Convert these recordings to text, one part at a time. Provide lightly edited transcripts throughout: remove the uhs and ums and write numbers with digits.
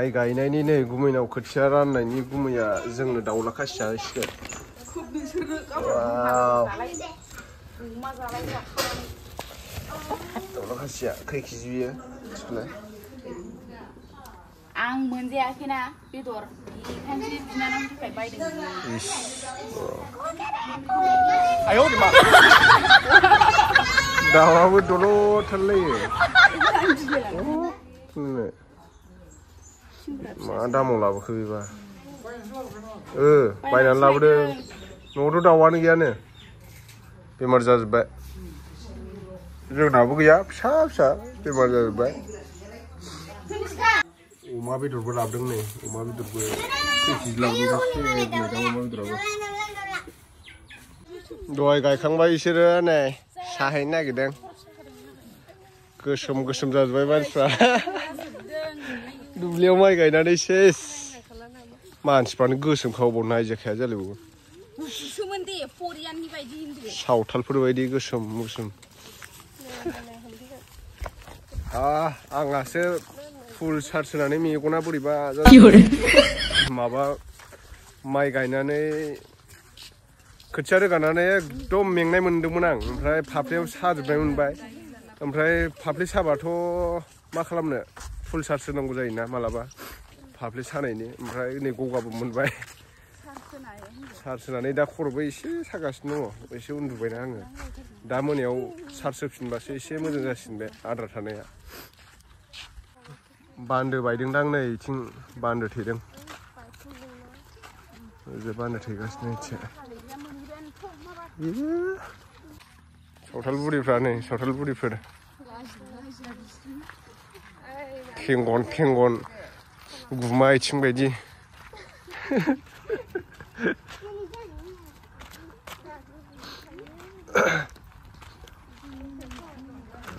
माइ गायनायनि नै गुमैनाव खोथिया राननायनि गुमैया जोंनो दाउला खासि जाहोसिगोन। दाउला खासिया खै केजि बियो मिथिखौलाय? आं मोनजायाखैना बेदर बेखायनोसो बिनानावनि थाखाय बायदों। दाउआबो दलद थालायो। मा दामाव लाबोखो बेबा? बायनानै लाबोदों। न'आवथ' दाउआनो गैयानो बेमार जाजोब्बाय। जोंनाबो गैया फिसा फिसा बेमार जाजोब्बाय। अमा बेदरबो लाबोदों नै अमा बेदरबो खै केजि लाबोदों अमा बेदराबो। दहाय गायखांबाय बिसोरो नै साहैनो नागिरदों। गोसोम गोसोम जाजोब्बाय मानसिफ्रा दुब्लियाव माइ गायनानै सेस मानसिफ्रानो गोसोम खावबाव नायजाखाया जालायबावो। सावथालफोर बायदि गोसोम गोसोम। आंहासो फुल चार्ज होनानै मेगना बोरैबा माबा माइ गायनानै खोथिया रोगानानै एकदम मेंनाय मोन्दोंमोन आं। ओमफ्राय फाफ्लियाव साजोबनाय मोनबाय। ओमफ्राय फाफ्लि साबाथ' मा खालामनो फुल चार्ज होनांगौ जायोना मालाबा फाफ्लि सानायनि। ओमफ्राय नै गगाबो मोनबाय। चार्ज होनानै दा खर'बो एसे सागासिनो दङ। एसे उन्दुबायना आङो। दा मोनायाव चार्ज होफिनबासो एसे मोजां जासिगोन बे आद्रा थानाया। बान्दो बायदोंदां नै इथिं बान्दो थेदों। बान्दो थेगासिनो इथिं। सावथाल बुरिफ्रा नै सावथाल बुरिफोर थेंगन थेंगन गुमा आथिं बायदि।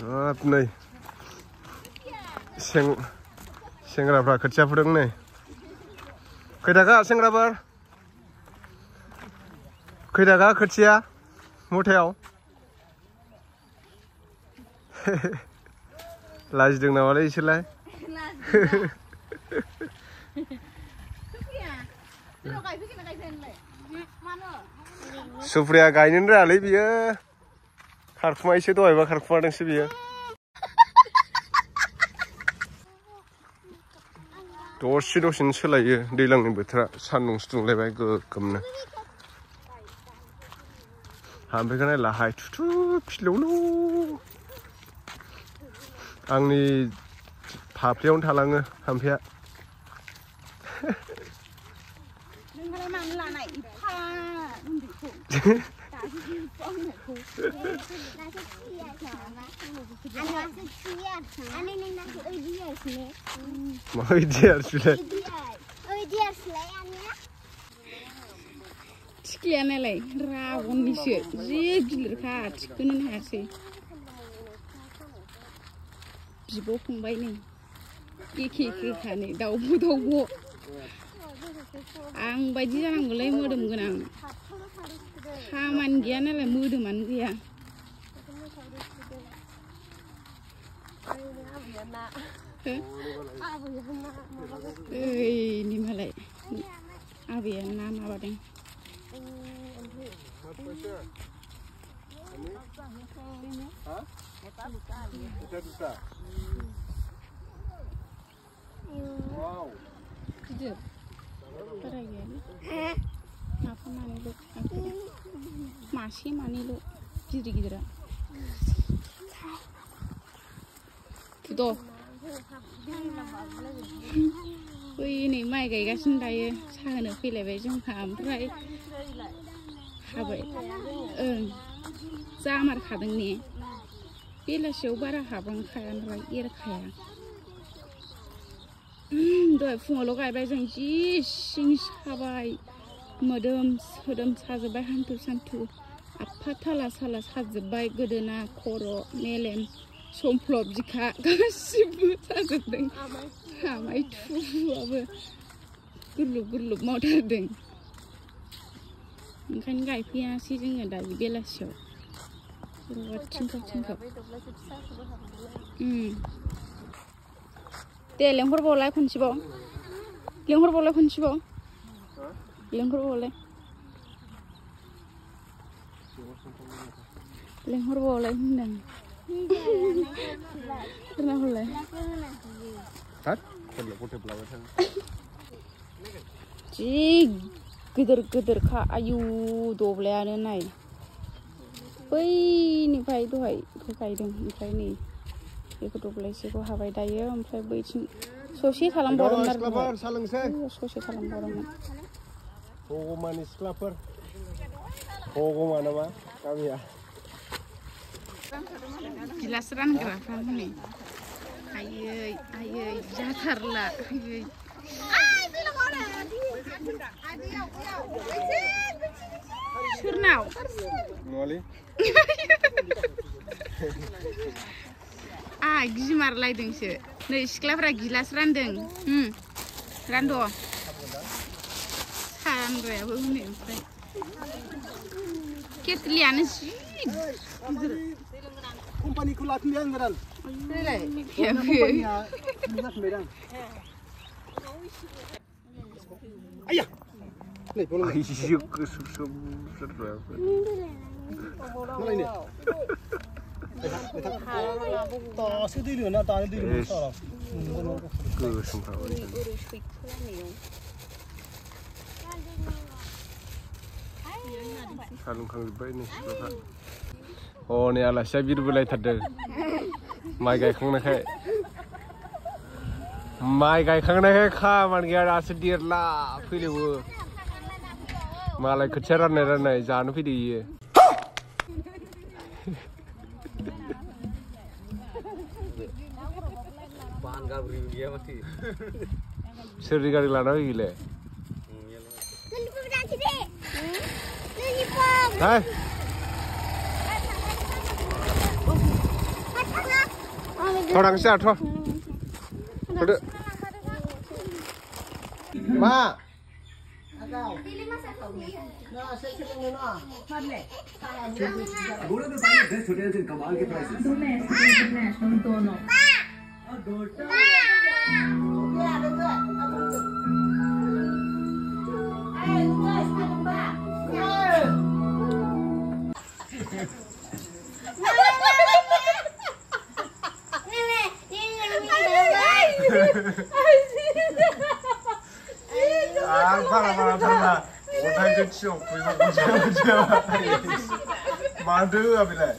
हाब नै सेंग्राफ्रा खोथिया फुदों नै। खै थाखा सेंग्राफोर? खै थाखा खोथिया मुथायाव? लाजिदों नामालै इसोरलाय? सुप्रिया गायनोनो रोङालै बियो खारखुमायोसो दहायबा खारखुमादोंसो बियो। दसे दसेनो सोलायो दैज्लांनि बोथोरा सान्दुंसो दुंलायबाय गोगोमनो। हाम्फैखौ नायला हाय थुथु फिलौलौ आंनि फाफ्लियावनो थालाङो हाम्फैया। थिखलिया नालाय रागननिसो जि गिलिरखा थिखोनो हायासै। बिब' फंबाय नै एखे एखेखानै दाउब' दाउब'। आं बायदि जानांगौलै मोदोम गोनां। खामानि गैया नालाय मोदोमानो गैया। ओइनि मालाय आबैया ना माबादों। गिदिर बारा गैयालै माफा मानैल' मासे मानैल' गिदिर गिदिरा। फुद' बै नै माइ गायगासिनो दायो साहा होनो फैलायबाय जोंहा। ओमफ्राय हाबाय जामारखादों ने बेलासियाव बारा हाबांखाया नालाय एरखाया। दहाय फुङावल' गायबाय जों जि सिं साबाय मोदोम सोदोम साजोब्बाय हान्थु सान्थु आफा थाला साला साजोब्बाय गोदोना खर' मेलेम समफ्लब बिखा गासिबो साजोबदों। आमाय थुआबो गुरलुब गुरलुब मावथारदों। ओंखायनो गायफैयासै जोङो दायो बेलासियाव थिंखाब थिंखाब। दे लेंहरबावलाय खनसेबाव। लिंहरबावलाय खनसेबाव लिंहरबावलाय लिंहरबावलाय होनदों खोनाबावलाय जि गिदिर गिदिरखा आयु दब्लायानो नाय बैनिफ्राय दहाय गायदों ओमफ्राय नै बेखौ दब्लायसेखौ हाबाय दायो ओमफ्राय बैथिं ससे थालांबावदोंमोन आरो ससे थालांबावदोंमोन भगवाननि सिख्लाफोर भगवान नामा गामिया गिलास रानग्राफ्रा हनै आयै आयै जाथारला आयै सोरनाव गिमारलायदोंसो नै सिख्लाफ्रा गिलास रानदों रानद' सानग्रायाबो हनै ओमफ्राय केटलियानो जि गिदिर कम्पानिखौ लाफिनबाय आं गोदान आया नै दासो दै लोना दानो दै सालुंखांजोब्बाय नै सिख्लाफ्रा हनै आलासिया बिरबोलायथारदों माइ गायखांनायखाय खामानि गैया दासो देरला फैलेबो मालाय खोथिया राननाय जानो फैदो इयो सोरनि गारि लाना फैगोले थ'रांसै आथ' थ'दो मा कमाल के प्राइसेस दोनों मादो अबेलाय